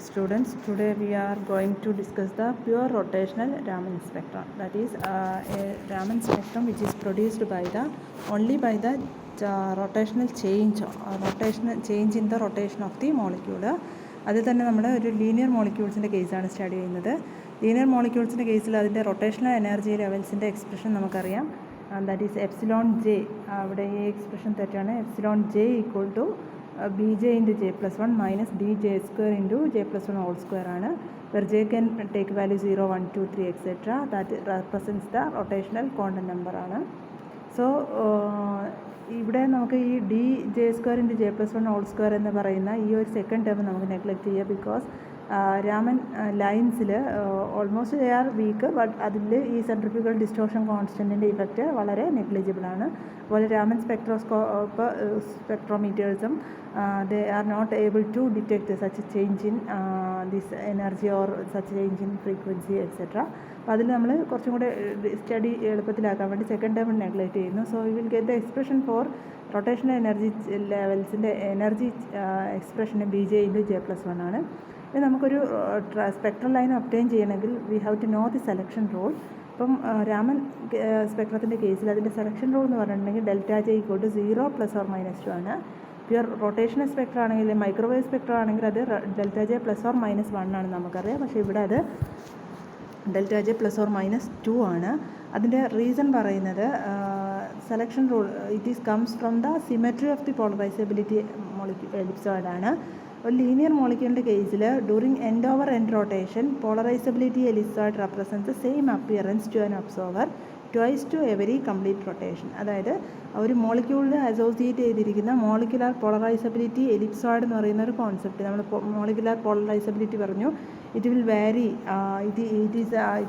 Students, today we are going to discuss the pure rotational Raman spectrum. That is a Raman spectrum which is produced by the only by the rotational change in the rotation of the molecule. അതിൽ തന്നെ നമ്മൾ ഒരു linear മോളിക്യൂൾസിൻ്റെ കേസാണ് study ചെയ്യുന്നത്. Linear മോളിക്യൂൾസിൻ്റെ കേസിൽ അതിൻ്റെ rotational energy ലെവൽസിൻ്റെ എക്സ്പ്രഷൻ നമുക്കറിയാം. That is epsilon J. അവിടെ ഈ എക്സ്പ്രഷൻ തെറ്റാണ്. Epsilon J equal to bj into j plus 1 minus dj square into j plus 1 whole square ആണ്. where j can take value 0, 1, 2, 3 etc. that represents the rotational quantum number ആണ്. So ഇവിടെ നമുക്ക് ഈ D J square into J plus one whole square എന്ന് പറയുന്ന ഈ ഒരു second term നമുക്ക് നെഗ്ലക്റ്റ് ചെയ്യുക. ബിക്കോസ് രാമൻ ലൈൻസിൽ almost they are weak, but അതിൽ ഈ സെൻട്രിഫ്യൂഗൽ ഡിസ്റ്റോർഷൻ കോൺസ്റ്റൻറ്റിൻ്റെ ഇഫക്റ്റ് വളരെ നെഗ്ലിജിബിളാണ്. അതുപോലെ Raman സ്പെക്ട്രോമീറ്റേഴ്സും they are not able to detect such a change in this energy or such a change in frequency etc. അപ്പോൾ അതിൽ നമ്മൾ കുറച്ചും കൂടെ സ്റ്റഡി എളുപ്പത്തിലാക്കാൻ വേണ്ടി സെക്കൻഡ് ടേം നെഗ്ലക്റ്റ് ചെയ്യുന്നു. So you will get the expression for rotational energy ലെവൽസിൻ്റെ energy എക്സ്പ്രഷന് B J into J plus one ആണ്. ഇത് നമുക്കൊരു സ്പെക്ട്രൽ ലൈൻ ഒബ്റ്റെയിൻ ചെയ്യണമെങ്കിൽ we have to know the selection rule. ഇപ്പം രാമൻ സ്പെക്ട്രത്തിൻ്റെ കേസിൽ അതിൻ്റെ സെലക്ഷൻ റൂൾ എന്ന് പറഞ്ഞിട്ടുണ്ടെങ്കിൽ ഡെൽറ്റ ജെ ഈക്വൽ ടു 0 ± 2 ആണ്. പ്യുവർ റൊട്ടേഷണൽ സ്പെക്ട്രം ആണെങ്കിൽ മൈക്രോവേവ് സ്പെക്ട്രം ആണെങ്കിൽ അത് ഡെൽറ്റ ജെ ± 1 ആണ് നമുക്കറിയാം. പക്ഷേ ഇവിടെ അത് ഡെൽറ്റ ജെ ±2 ആണ്. അതിൻ്റെ റീസൺ പറയുന്നത് selection rule it is comes from the symmetry of the polarizability ellipsoid ആണ്. ഒരു ലീനിയർ മോളിക്യൂളിൻ്റെ കേസിൽ during end over end rotation polarizability ellipsoid represents same appearance to an observer twice to every complete rotation. അതായത് ഒരു മോളിക്യൂളിൽ associate ചെയ്തിരിക്കുന്ന molecular polarizability ellipsoid എന്ന് പറയുന്ന ഒരു കോൺസെപ്റ്റ്. നമ്മൾ മോളിക്കുലാർ പോളറൈസബിലിറ്റി പറഞ്ഞു. It will vary, it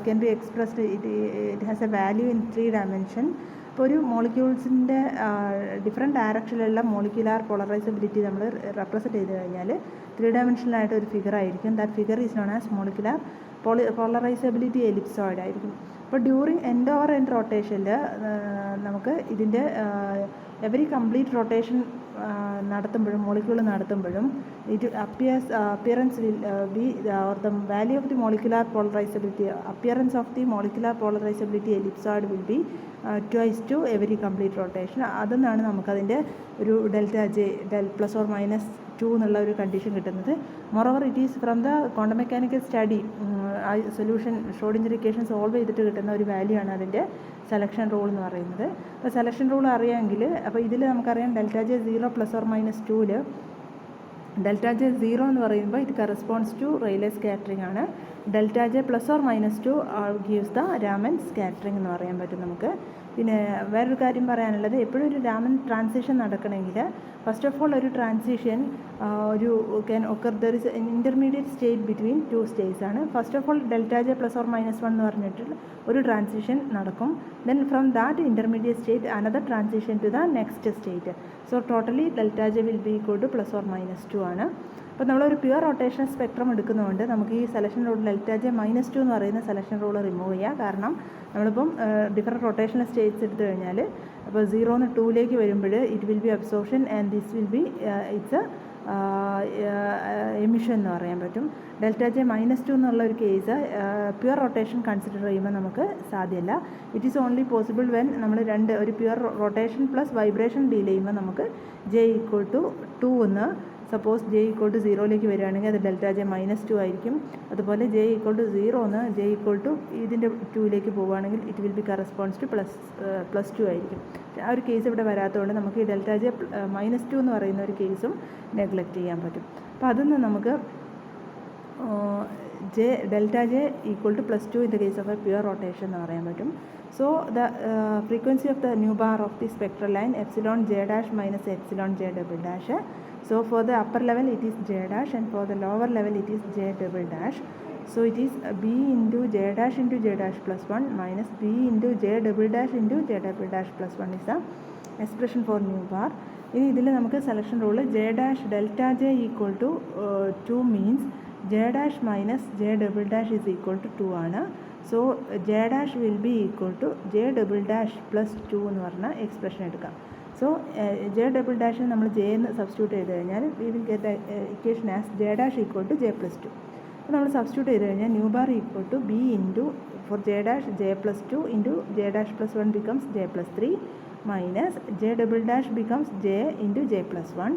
can be expressed, it has a value in 3 dimension. ഇപ്പോൾ ഒരു മോളിക്യൂൾസിൻ്റെ ഡിഫറെൻറ്റ് ഡയറക്ഷനിലുള്ള മോളിക്കുലാർ പോളറൈസബിലിറ്റി നമ്മൾ റെപ്രസെൻറ്റ് ചെയ്ത് കഴിഞ്ഞാൽ 3 dimensionലായിട്ട് ഒരു ഫിഗർ ആയിരിക്കും. That figure is known as molecular polarizability ellipsoid ആയിരിക്കും. അപ്പോൾ ഡ്യൂറിങ് എൻഡ് ഓവർ എൻഡ് റൊട്ടേഷനിൽ നമുക്ക് ഇതിൻ്റെ എവരി കംപ്ലീറ്റ് റൊട്ടേഷൻ നടത്തുമ്പോഴും മോളിക്യൂൾ നടത്തുമ്പോഴും it appearance will be or the value of the molecular polarizability appearance of the molecular polarizability ellipsoid will be twice to every complete rotation. അതെന്നാണ് നമുക്കതിൻ്റെ ഒരു delta J ±2 എന്നുള്ള ഒരു കണ്ടീഷൻ കിട്ടുന്നത്. Moreover it is from the quantum mechanical study solution Schrödinger equation solve ചെയ്തിട്ട് കിട്ടുന്ന ഒരു value ആണ് അതിൻ്റെ സെലക്ഷൻ റൂൾ എന്ന് പറയുന്നത്. അപ്പോൾ സെലക്ഷൻ റൂൾ അറിയാമെങ്കിൽ അപ്പോൾ ഇതിൽ നമുക്കറിയാം ഡെൽറ്റ ജെ 0 ± 2 ഡെൽറ്റ ജെ 0 എന്ന് പറയുമ്പോൾ ഇത് കറസ്പോണ്ട്സ് ടു റെയിലേ സ്കാറ്ററിംഗ് ആണ്. Delta J ±2 gives the Raman scattering എന്ന് പറയാൻ പറ്റും നമുക്ക്. പിന്നെ വേറൊരു കാര്യം പറയാനുള്ളത്, എപ്പോഴും ഒരു രാമൻ ട്രാൻസിഷൻ നടക്കണമെങ്കിൽ ഫസ്റ്റ് ഓഫ് ഓൾ ഒരു ട്രാൻസിഷൻ ഒരു can occur there is intermediate state between 2 states ആണ്. First of all delta J ±1 എന്ന് പറഞ്ഞിട്ട് ഒരു ട്രാൻസിഷൻ നടക്കും. Then from that intermediate state another transition to the next state. So totally delta J will be equal to ±2 ആണ്. അപ്പോൾ നമ്മളൊരു pure rotational spectrum എടുക്കുന്നതുകൊണ്ട് നമുക്ക് ഈ സെലക്ഷൻ റൂൾ ഡെൽറ്റ ജെ -2 എന്ന് പറയുന്ന സെലക്ഷൻ റൂൾ റിമൂവ് ചെയ്യുക. കാരണം നമ്മളിപ്പം ഡിഫറെൻറ്റ് റൊട്ടേഷണൽ സ്റ്റേറ്റ്സ് എടുത്തു കഴിഞ്ഞാൽ അപ്പോൾ 0 നിന്ന് 2 വരുമ്പോൾ it will B absorption and this will be it's emission എന്ന് പറയാൻ പറ്റും. ഡെൽറ്റ ജെ -2 എന്നുള്ള ഒരു കേസ് പ്യുവർ റൊട്ടേഷൻ കൺസിഡർ ചെയ്യുമ്പോൾ നമുക്ക് സാധ്യമല്ല. It is only possible when നമ്മൾ ഒരു pure rotation plus vibration deal ചെയ്യുമ്പോൾ നമുക്ക് ജെ ഈക്വൽ ടു 2 എന്ന് സപ്പോസ് ജെ ഈക്വൽ ടു 0 വരികയാണെങ്കിൽ അത് ഡെൽറ്റ ജെ -2 ആയിരിക്കും. അതുപോലെ ജെ ഈക്വൽ ടു 0 എന്ന് ജെ ഈക്വൽ ടു ഇതിൻ്റെ 2 പോവുകയാണെങ്കിൽ it will be corresponds to +2 ആയിരിക്കും. ആ ഒരു കേസ് ഇവിടെ വരാത്തതുകൊണ്ട് നമുക്ക് ഈ ഡെൽറ്റ ജെ -2 എന്ന് പറയുന്ന ഒരു കേസും നെഗ്ലക്റ്റ് ചെയ്യാൻ പറ്റും. അപ്പോൾ അതിന്ന് നമുക്ക് delta J equal to +2 in the case of a pure rotation എന്ന് പറയാൻ പറ്റും. So the frequency of the nu bar of the spectral line epsilon J dash minus epsilon J double dash. So for the upper level it is J dash and for the lower level it is J double dash. So it is B into J dash into J dash plus 1 minus B into J double dash into J double dash plus 1 is the expression for new bar. ഇനി ഇതിൽ നമുക്ക് selection rule J dash delta J equal to 2 means J dash minus J double dash is equal to 2 ആണ്. So J dash will be equal to J double dash plus 2 എന്ന് പറഞ്ഞ expression എടുക്കാം. So so J double ഡാഷിന് നമ്മൾ J എന്ന് substitute ചെയ്ത് കഴിഞ്ഞാൽ we will get equation as J dash equal to J plus two. അപ്പോൾ നമ്മൾ സബ്സ്റ്റിറ്റ്യൂട്ട് ചെയ്ത് കഴിഞ്ഞാൽ nu bar equal to B into four J dash J plus two into J dash plus one becomes J plus three minus J double dash becomes J into J plus one.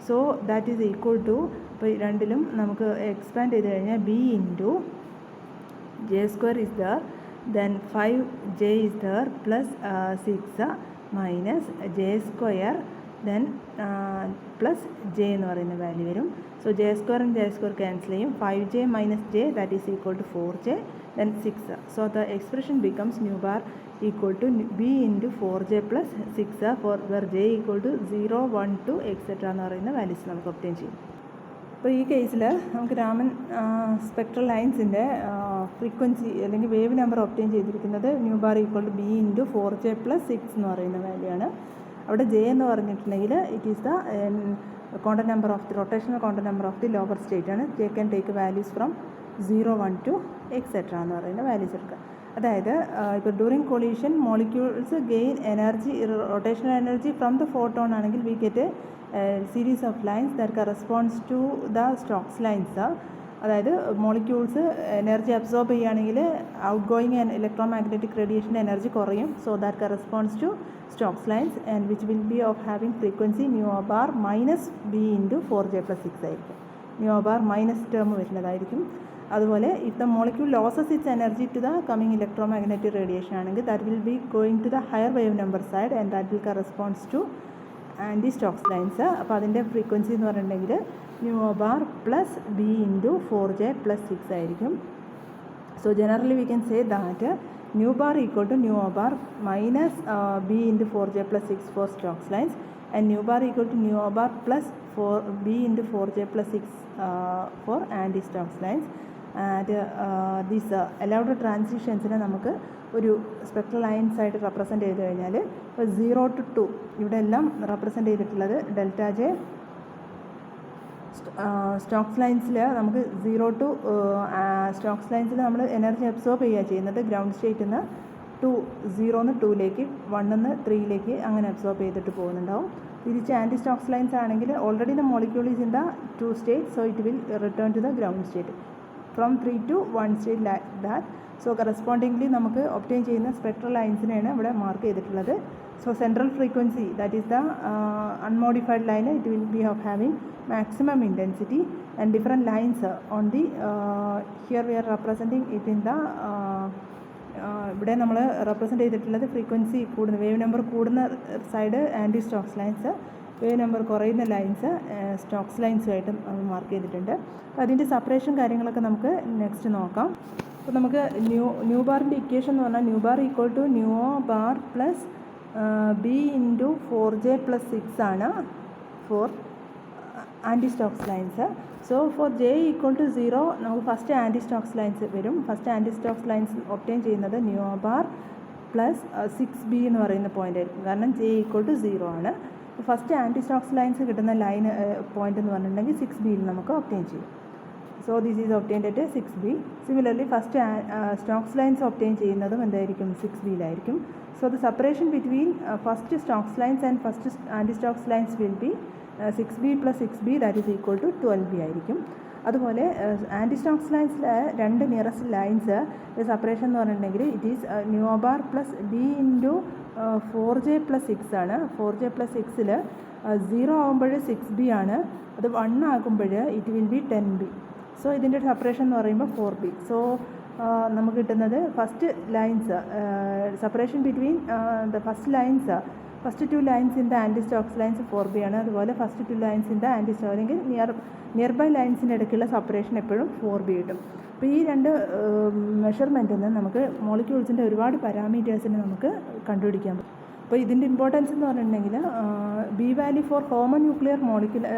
So that is equal to, ഇപ്പോൾ രണ്ടിലും നമുക്ക് expand ചെയ്ത് കഴിഞ്ഞാൽ B into J square is there, then 5j is there plus 6 minus j square, then plus j എന്ന് പറയുന്ന value വരും. So J സ്ക്വയറും J square cancel ചെയ്യും. 5j minus j that is equal to 4j, then 6. So the expression becomes new bar equal to b into 4j plus 6 for where j equal to 0, 1, 2 etc. എന്ന് പറയുന്ന values നമുക്ക് obtain ചെയ്യും. അപ്പോൾ ഈ കേസിൽ നമുക്ക് Raman spectral ലൈൻസിൻ്റെ ഫ്രീക്വൻസി അല്ലെങ്കിൽ വേവ് നമ്പർ ഒബ്റ്റെയിൻ ചെയ്തിരിക്കുന്നത് nu bar equal to B into 4j plus 6 എന്ന് പറയുന്ന വാല്യൂ ആണ്. അവിടെ ജെ എന്ന് പറഞ്ഞിട്ടുണ്ടെങ്കിൽ it is the quantum number of the rotational quantum number of the lower state ആണ്. J can take values from 0, 1, 2 etcetera എന്ന് പറയുന്ന വാല്യൂസ് എടുക്കുക. അതായത് ഇപ്പോൾ during collision molecules gain energy, rotational energy from the photon ആണെങ്കിൽ we get series of lines that corresponds to the Stokes lines. അതായത് molecules energy absorb ചെയ്യുകയാണെങ്കിൽ outgoing and electromagnetic റേഡിയേഷൻ്റെ energy കുറയും. So that corresponds to Stokes lines and which will be of having frequency nu bar minus B into 4j plus 6 ആയിരിക്കും. Nu bar minus term വരുന്നതായിരിക്കും. അതുപോലെ if the molecule loses its energy to the coming electromagnetic radiation ആണെങ്കിൽ that will be going to the higher wave number side and that will corresponds to anti Stokes lines. അപ്പോൾ അതിൻ്റെ frequency എന്ന് പറഞ്ഞിട്ടുണ്ടെങ്കിൽ nu bar plus B into 4j plus 6 ആയിരിക്കും. So generally we can say that nu bar equal to nu bar minus B into 4j plus 6 for Stokes lines and nu bar equal to nu bar plus B into 4j plus 6 for anti Stokes lines. And these allowed ട്രാൻസിഷൻസിനെ നമുക്ക് ഒരു spectral lines ആയിട്ട് represent ചെയ്ത് കഴിഞ്ഞാൽ ഇപ്പോൾ 0 to 2 ഇവിടെ എല്ലാം represent ചെയ്തിട്ടുള്ളത് ഡെൽറ്റ ജെ. സ്റ്റോക്സ് ലൈൻസിൽ നമുക്ക് 0 to സ്റ്റോക്സ് ലൈൻസിൽ നമ്മൾ എനർജി അബ്സോർബ് ചെയ്യുക ചെയ്യുന്നത് ഗ്രൗണ്ട് സ്റ്റേറ്റിൽ നിന്ന് 0 നിന്ന് 2ലേക്ക് 1 നിന്ന് 3ലേക്ക് അങ്ങനെ അബ്സോർബ് ചെയ്തിട്ട് പോകുന്നുണ്ടാവും. തിരിച്ച് ആൻറ്റി സ്റ്റോക്സ് ലൈൻസ് ആണെങ്കിൽ already the molecule is in the 2 state, so it will return to the ground state from 3 to 1 state like that. So correspondingly നമുക്ക് ഒബ്റ്റെയിൻ ചെയ്യുന്ന സ്പെക്ട്രൽ ലൈൻസിനെയാണ് ഇവിടെ മാർക്ക് ചെയ്തിട്ടുള്ളത്. So central frequency that is the unmodified line, it will be of having maximum intensity and different lines on the here we are representing it in the ഇവിടെ നമ്മൾ represent ചെയ്തിട്ടുള്ളത് frequency കൂടുന്ന wave number കൂടുന്ന side anti Stokes lines, wave number കുറയുന്ന lines Stokes ലൈൻസുമായിട്ടും mark ചെയ്തിട്ടുണ്ട്. അപ്പോൾ അതിൻ്റെ സെപ്പറേഷൻ കാര്യങ്ങളൊക്കെ നമുക്ക് നെക്സ്റ്റ് നോക്കാം. അപ്പോൾ നമുക്ക് ന്യൂ ബാറിൻ്റെ ഇക്വേഷൻ എന്ന് പറഞ്ഞാൽ nu bar equal to nu bar plus B into 4j plus 6 ആണ് for anti Stokes lines. So for J equal to 0 നമുക്ക് ഫസ്റ്റ് ആൻറ്റി സ്റ്റോക്സ് ലൈൻസ് വരും. First anti Stokes lines obtain ചെയ്യുന്നത് nu bar plus 6b എന്ന് പറയുന്ന point ആയിരിക്കും. കാരണം J equal to 0 ആണ്. First anti Stokes lines കിട്ടുന്ന ലൈൻ പോയിൻ്റ് എന്ന് പറഞ്ഞിട്ടുണ്ടെങ്കിൽ 6bയിൽ നമുക്ക് ഒബ്റ്റെയിൻ ചെയ്യും. So this is obtained at 6b. Similarly first Stokes lines obtain ചെയ്യുന്നതും എന്തായിരിക്കും 6bയിലായിരിക്കും. So the separation between first Stokes lines and first anti Stokes lines will be 6b plus 6b that is equal to 12b ആയിരിക്കും. അതുപോലെ anti Stokes ലൈൻസിലെ രണ്ട് nearest lines separation എന്ന് പറഞ്ഞിട്ടുണ്ടെങ്കിൽ it is new bar plus B into 4j plus 6 ആണ്. 4j plus 6ൽ 0 ആകുമ്പോൾ 6b ആണ്, അത് 1 ആകുമ്പോൾ it will be 10b. So ഇതിൻ്റെ സെപ്പറേഷൻ എന്ന് പറയുമ്പോൾ 4b. സോ നമുക്ക് കിട്ടുന്നത് first lines separation between the first lines, first 2 lines in the anti Stokes lines 4b ആണ്. അതുപോലെ first 2 lines in the anti Stokes അല്ലെങ്കിൽ നിയർ ബൈ ലൈൻസിൻ്റെ ഇടയ്ക്കുള്ള സെപ്പറേഷൻ എപ്പോഴും 4b കിട്ടും. അപ്പോൾ ഈ രണ്ട് മെഷർമെൻറ്റിൽ നിന്ന് നമുക്ക് മോളിക്യൂൾസിൻ്റെ ഒരുപാട് പാരാമീറ്റേഴ്സിനെ നമുക്ക് കണ്ടുപിടിക്കാൻ പറ്റും. അപ്പോൾ ഇതിൻ്റെ ഇമ്പോർട്ടൻസ് എന്ന് പറഞ്ഞിട്ടുണ്ടെങ്കിൽ B value for homonuclear molecular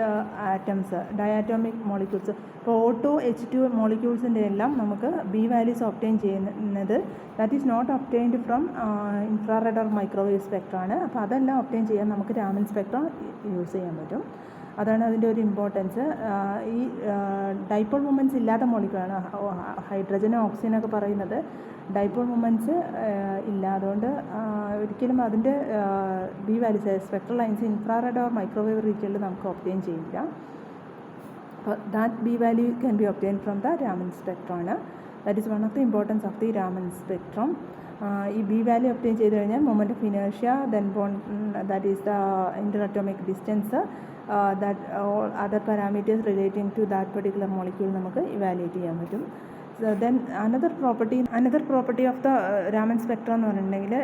atoms, diatomic molecules, ഇപ്പോൾ O2 H2 മോളിക്യൂൾസിൻ്റെ എല്ലാം നമുക്ക് ബി വാല്യൂസ് ഒബ്റ്റെയിൻ ചെയ്യുന്നത് that is not obtained from infrared or microwave സ്പെക്ട്രമാണ്. അപ്പോൾ അതെല്ലാം ഒബ്റ്റെയിൻ ചെയ്യാൻ നമുക്ക് രാമൻ സ്പെക്ട്രം യൂസ് ചെയ്യാൻ പറ്റും. അതാണ് അതിൻ്റെ ഒരു ഇമ്പോർട്ടൻസ്. ഈ ഡൈപോൾ മൊമെൻറ്റ്സ് ഇല്ലാത്ത മോളിക്യൂളാണ്. ഹൈഡ്രജനും ഓക്സിജനൊക്കെ പറയുന്നത് ഡൈപോൾ മൊമെൻറ്റ്സ് ഇല്ല. അതുകൊണ്ട് ഒരിക്കലും അതിൻ്റെ B values spectral lines infrared or microwave റീജിയനിൽ നമുക്ക് ഒബ്റ്റെയിൻ ചെയ്യില്ല. അപ്പോൾ that B value can be obtain from the Raman spectrum ആണ്. That is one of the importance of the Raman spectrum. ഈ ബി വാല്യൂ ഒബ്റ്റെയിൻ ചെയ്ത് കഴിഞ്ഞാൽ moment of inertia, then that is the interatomic distance, that all other parameters relating to that particular molecule നമുക്ക് evaluate ചെയ്യാൻ പറ്റും. Then another property of the Raman spectrum എന്ന് പറഞ്ഞിട്ടുണ്ടെങ്കിൽ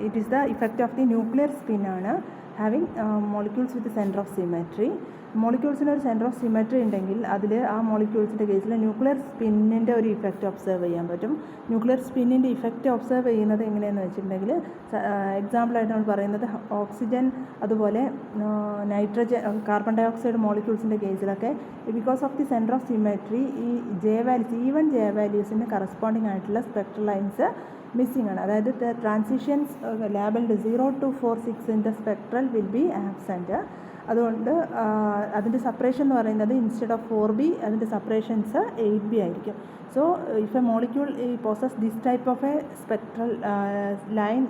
it is the effect of the nuclear spin ആണ്. Having molecules with centre of symmetry. മോളിക്യൂൾസിന് ഒരു centre of symmetry ഉണ്ടെങ്കിൽ അതിൽ ആ മോളിക്യൂൾസിൻ്റെ കേസിൽ ന്യൂക്ലിയർ സ്പിന്നിൻ്റെ ഒരു ഇഫക്റ്റ് ഒബ്സർവ് ചെയ്യാൻ പറ്റും. ന്യൂക്ലിയർ സ്പിന്നിൻ്റെ ഇഫക്റ്റ് ഒബ്സർവ് ചെയ്യുന്നത് എങ്ങനെയാണെന്ന് വെച്ചിട്ടുണ്ടെങ്കിൽ എക്സാമ്പിളായിട്ട് നമ്മൾ പറയുന്നത് ഓക്സിജൻ, അതുപോലെ നൈട്രജൻ, കാർബൺ ഡൈ ഓക്സൈഡ് മോളിക്യൂൾസിൻ്റെ കേസിലൊക്കെ because of the centre of symmetry ഈ ജെ വാല്യൂസ്, ഈവൻ ജെ വാല്യൂസിന് കറസ്പോണ്ടിങ് ആയിട്ടുള്ള സ്പെക്ട്രൽ ലൈൻസ് മിസ്സിംഗ് ആണ്. അതായത് the transitions labelled 0 to 4, 6 in the spectral will be absent. അതുകൊണ്ട് അതിൻ്റെ സെപ്പറേഷൻ എന്ന് പറയുന്നത് ഇൻസ്റ്റെഡ് ഓഫ് 4b അതിൻ്റെ സെപ്പറേഷൻസ് 8b ആയിരിക്കും. So if a molecule possess this type of a spectral line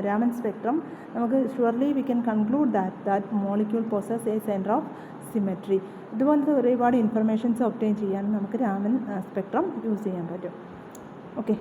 Raman spectrum, നമുക്ക് surely we can conclude that molecule possess a centre of symmetry. ഇതുപോലത്തെ ഒരുപാട് informations obtain ചെയ്യാൻ നമുക്ക് Raman spectrum use ചെയ്യാൻ പറ്റും. Okay.